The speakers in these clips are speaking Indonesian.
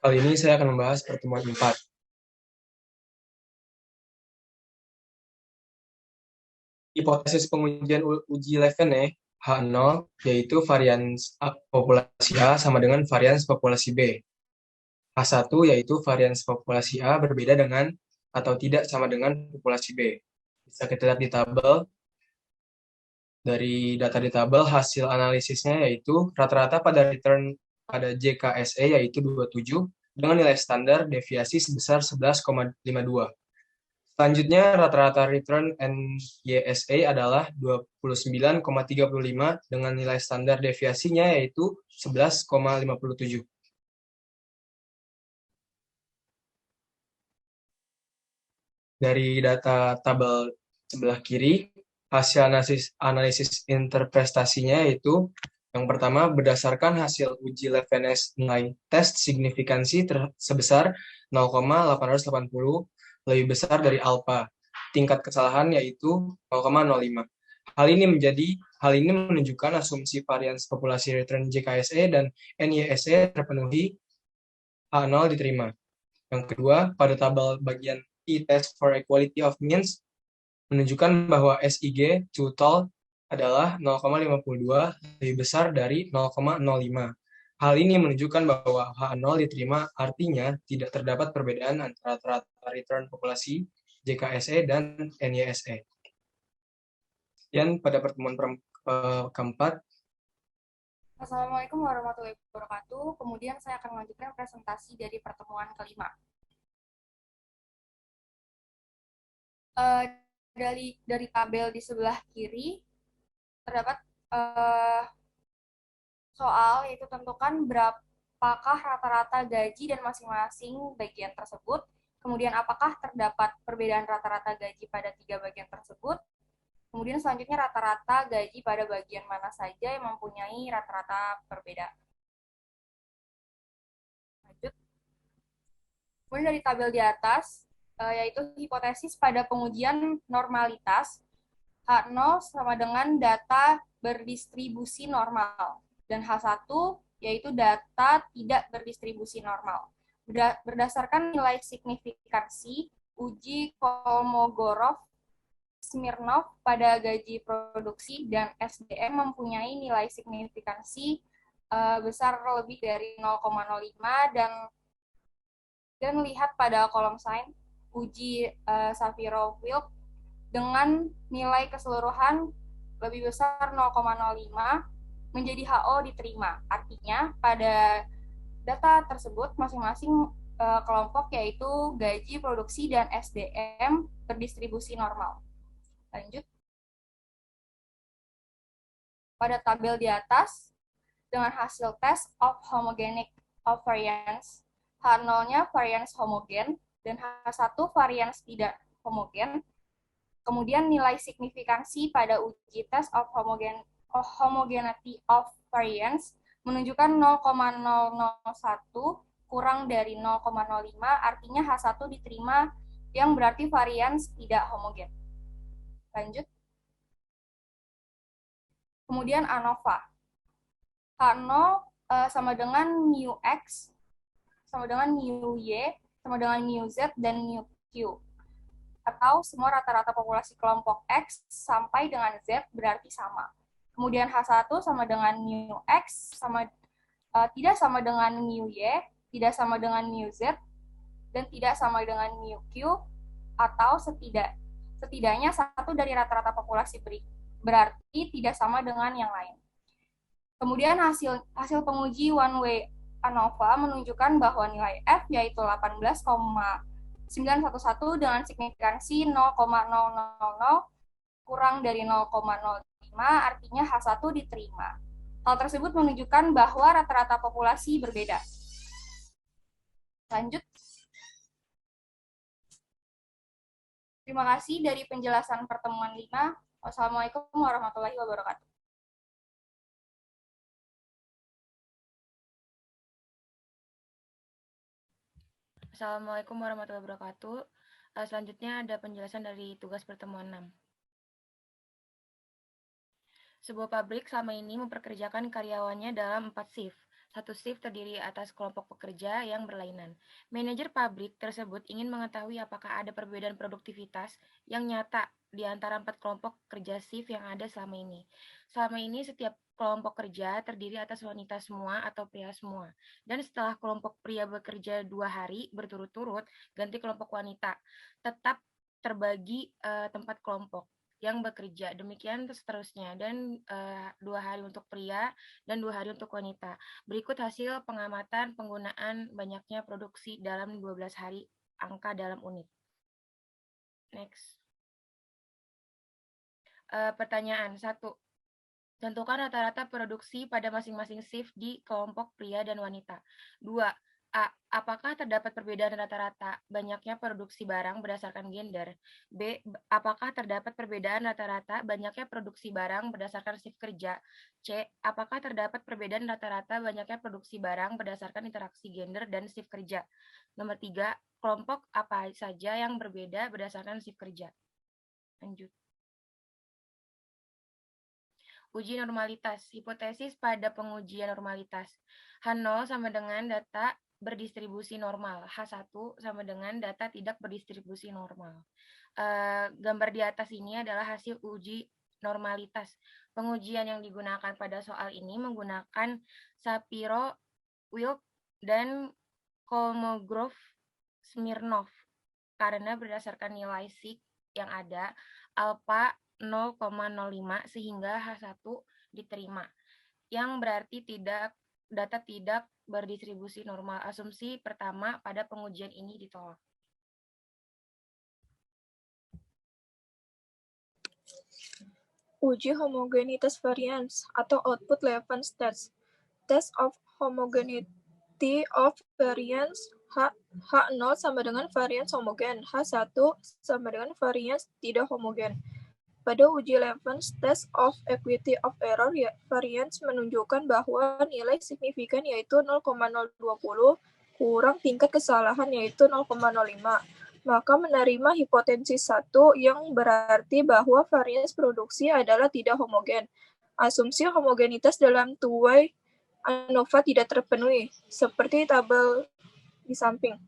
Kali ini saya akan membahas pertemuan 4. Hipotesis pengujian uji Levene H0 yaitu varians populasi A sama dengan varians populasi B. H1 yaitu varians populasi A berbeda dengan atau tidak sama dengan populasi B. Bisa kita lihat di tabel. Dari data di tabel, hasil analisisnya yaitu rata-rata pada return pada JKSE yaitu 27 dengan nilai standar deviasi sebesar 11,52. Selanjutnya, rata-rata return NYSE adalah 29,35 dengan nilai standar deviasinya yaitu 11,57. Dari data tabel sebelah kiri, hasil analisis interpretasinya yaitu yang pertama, berdasarkan hasil uji Levenes nilai tes signifikansi sebesar 0,880 lebih besar dari alpha. Tingkat kesalahan yaitu 0,05. Hal ini menunjukkan asumsi varians populasi return JKSE dan NYSE terpenuhi, H0 diterima. Yang kedua, pada tabel bagian t-test for equality of means menunjukkan bahwa SIG total adalah 0,52 lebih besar dari 0,05. Hal ini menunjukkan bahwa H0 diterima, artinya tidak terdapat perbedaan antara rata return populasi JKSE dan NYSE. Sekian pada pertemuan keempat. Assalamualaikum warahmatullahi wabarakatuh. Kemudian saya akan melanjutkan presentasi dari pertemuan kelima. Dari tabel di sebelah kiri terdapat soal, yaitu tentukan berapakah rata-rata gaji dan masing-masing bagian tersebut. Kemudian apakah terdapat perbedaan rata-rata gaji pada 3 bagian tersebut. Kemudian selanjutnya rata-rata gaji pada bagian mana saja yang mempunyai rata-rata berbeda. Lanjut. Kemudian dari tabel di atas, yaitu hipotesis pada pengujian normalitas, H0 sama dengan data berdistribusi normal, dan H1 yaitu data tidak berdistribusi normal. Berdasarkan nilai signifikansi uji Kolmogorov Smirnov pada gaji produksi dan SDM mempunyai nilai signifikansi besar lebih dari 0,05 dan lihat pada kolom sign uji Shapiro-Wilk dengan nilai keseluruhan lebih besar 0,05 menjadi HO diterima. Artinya pada data tersebut masing-masing kelompok yaitu gaji produksi dan SDM berdistribusi normal. Lanjut. Pada tabel di atas, dengan hasil tes of homogenic of variance, H0-nya variance homogen dan H1 variance tidak homogen. Kemudian nilai signifikansi pada uji tes of homogeneity of variance menunjukkan 0,001 kurang dari 0,05, artinya H1 diterima yang berarti variance tidak homogen. Lanjut. Kemudian ANOVA. H0 sama dengan mu X, sama dengan mu Y, sama dengan mu Z, dan mu Q. Atau semua rata-rata populasi kelompok X sampai dengan Z berarti sama. Kemudian H1 sama dengan mu X, tidak sama dengan mu Y, tidak sama dengan mu Z, dan tidak sama dengan mu Q, atau setidaknya satu dari rata-rata populasi berarti tidak sama dengan yang lain. Kemudian hasil penguji one way ANOVA menunjukkan bahwa nilai F yaitu 18,911 dengan signifikansi 0,000 kurang dari 0,05, artinya H1 diterima. Hal tersebut menunjukkan bahwa rata-rata populasi berbeda. Lanjut. Terima kasih dari penjelasan pertemuan 5. Wassalamualaikum warahmatullahi wabarakatuh. Assalamualaikum warahmatullahi wabarakatuh. Selanjutnya ada penjelasan dari tugas pertemuan 6. Sebuah pabrik selama ini memperkerjakan karyawannya dalam 4 shift. Satu shift terdiri atas kelompok pekerja yang berlainan. Manajer pabrik tersebut ingin mengetahui apakah ada perbedaan produktivitas yang nyata di antara 4 kelompok kerja shift yang ada selama ini. Selama ini setiap kelompok kerja terdiri atas wanita semua atau pria semua. Dan setelah kelompok pria bekerja 2 hari berturut-turut, ganti kelompok wanita. Tetap terbagi tempat kelompok yang bekerja, demikian seterusnya, dan 2 hari untuk pria dan 2 hari untuk wanita. Berikut hasil pengamatan penggunaan banyaknya produksi dalam 12 hari, angka dalam unit. Next. Pertanyaan 1. Tentukan rata-rata produksi pada masing-masing shift di kelompok pria dan wanita. 2. A. Apakah terdapat perbedaan rata-rata banyaknya produksi barang berdasarkan gender? B. Apakah terdapat perbedaan rata-rata banyaknya produksi barang berdasarkan shift kerja? C. Apakah terdapat perbedaan rata-rata banyaknya produksi barang berdasarkan interaksi gender dan shift kerja? Nomor 3. Kelompok apa saja yang berbeda berdasarkan shift kerja? Lanjut. Uji normalitas. Hipotesis pada pengujian normalitas. H0 sama dengan data berdistribusi normal. H1 sama dengan data tidak berdistribusi normal. Gambar di atas ini adalah hasil uji normalitas. Pengujian yang digunakan pada soal ini menggunakan Shapiro, Wilk, dan Kolmogorov-Smirnov. Karena berdasarkan nilai sigma yang ada, alpha 0,05 sehingga H1 diterima, yang berarti data tidak berdistribusi normal. Asumsi pertama pada pengujian ini ditolak. Uji homogenitas variance atau output Levens test. Test of homogeneity of variance H0 sama dengan variance homogen, H1 sama dengan variance tidak homogen. Pada uji Levens test of equity of error, variance menunjukkan bahwa nilai signifikan yaitu 0,020 kurang tingkat kesalahan yaitu 0,05. Maka menerima hipotesis 1 yang berarti bahwa varians produksi adalah tidak homogen. Asumsi homogenitas dalam two-way ANOVA tidak terpenuhi, seperti tabel di samping.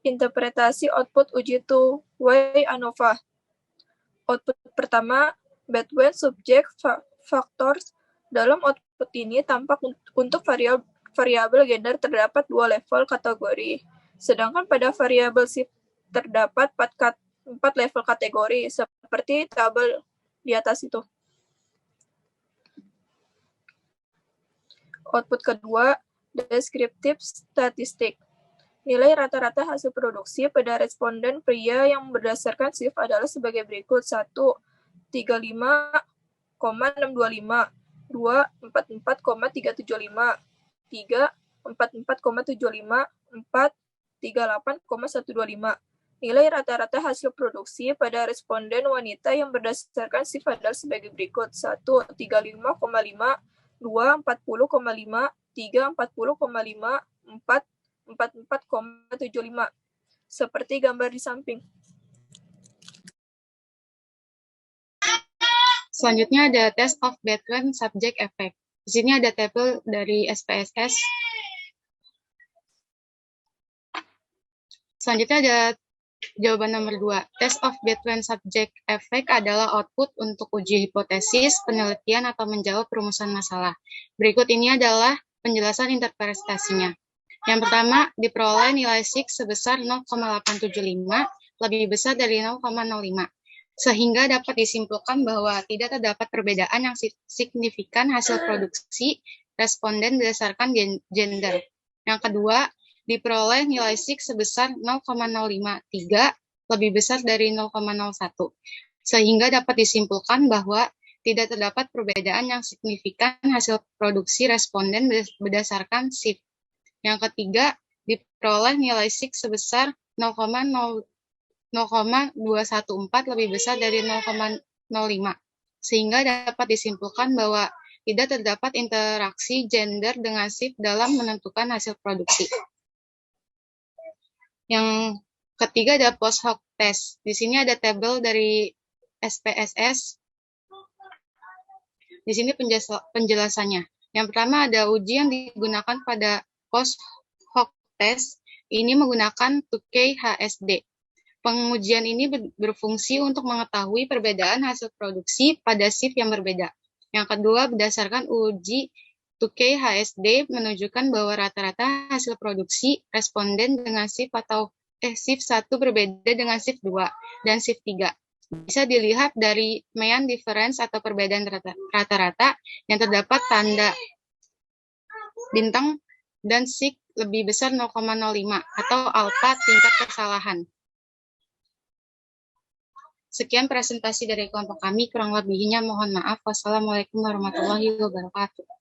Interpretasi output uji two-way ANOVA. Output pertama, Bethlen subject factors. Dalam output ini tampak untuk variabel gender terdapat 2 level kategori, sedangkan pada variabel shift terdapat 4 level kategori, seperti tabel di atas itu. Output kedua, descriptive statistic. Nilai rata-rata hasil produksi pada responden pria yang berdasarkan shift adalah sebagai berikut. 1, 35,625, 2, 44,375, 3, 44,75, 4, 38,125. Nilai rata-rata hasil produksi pada responden wanita yang berdasarkan shift adalah sebagai berikut. 1, 35,5, 2, 40,5, 3, 40,5, 4, 44,75. Seperti gambar di samping. Selanjutnya ada test of Bethlen subject effect. Di sini ada tabel dari SPSS. Selanjutnya ada jawaban nomor 2. Test of Bethlen subject effect adalah output untuk uji hipotesis, penelitian, atau menjawab perumusan masalah. Berikut ini adalah penjelasan interpretasinya. Yang pertama, diperoleh nilai sigma sebesar 0,875 lebih besar dari 0,05. Sehingga dapat disimpulkan bahwa tidak terdapat perbedaan yang signifikan hasil produksi responden berdasarkan gender. Yang kedua, diperoleh nilai sigma sebesar 0,053 lebih besar dari 0,01. Sehingga dapat disimpulkan bahwa tidak terdapat perbedaan yang signifikan hasil produksi responden berdasarkan shift. Yang ketiga, diperoleh nilai sigma sebesar 0,214 lebih besar dari 0,05, sehingga dapat disimpulkan bahwa tidak terdapat interaksi gender dengan shift dalam menentukan hasil produksi. Yang ketiga ada post hoc test. Di sini ada tabel dari SPSS. Di sini penjelasannya. Yang pertama ada uji yang digunakan pada post-hoc test. Ini menggunakan 2K HSD. Pengujian ini berfungsi untuk mengetahui perbedaan hasil produksi pada shift yang berbeda. Yang kedua, berdasarkan uji 2K HSD menunjukkan bahwa rata-rata hasil produksi responden dengan shift shift 1 berbeda dengan shift 2 dan shift 3. Bisa dilihat dari mean difference atau perbedaan rata-rata yang terdapat tanda bintang dan sig lebih besar 0,05 atau alfa tingkat kesalahan. Sekian presentasi dari kelompok kami, kurang lebihnya mohon maaf. Wassalamualaikum warahmatullahi wabarakatuh.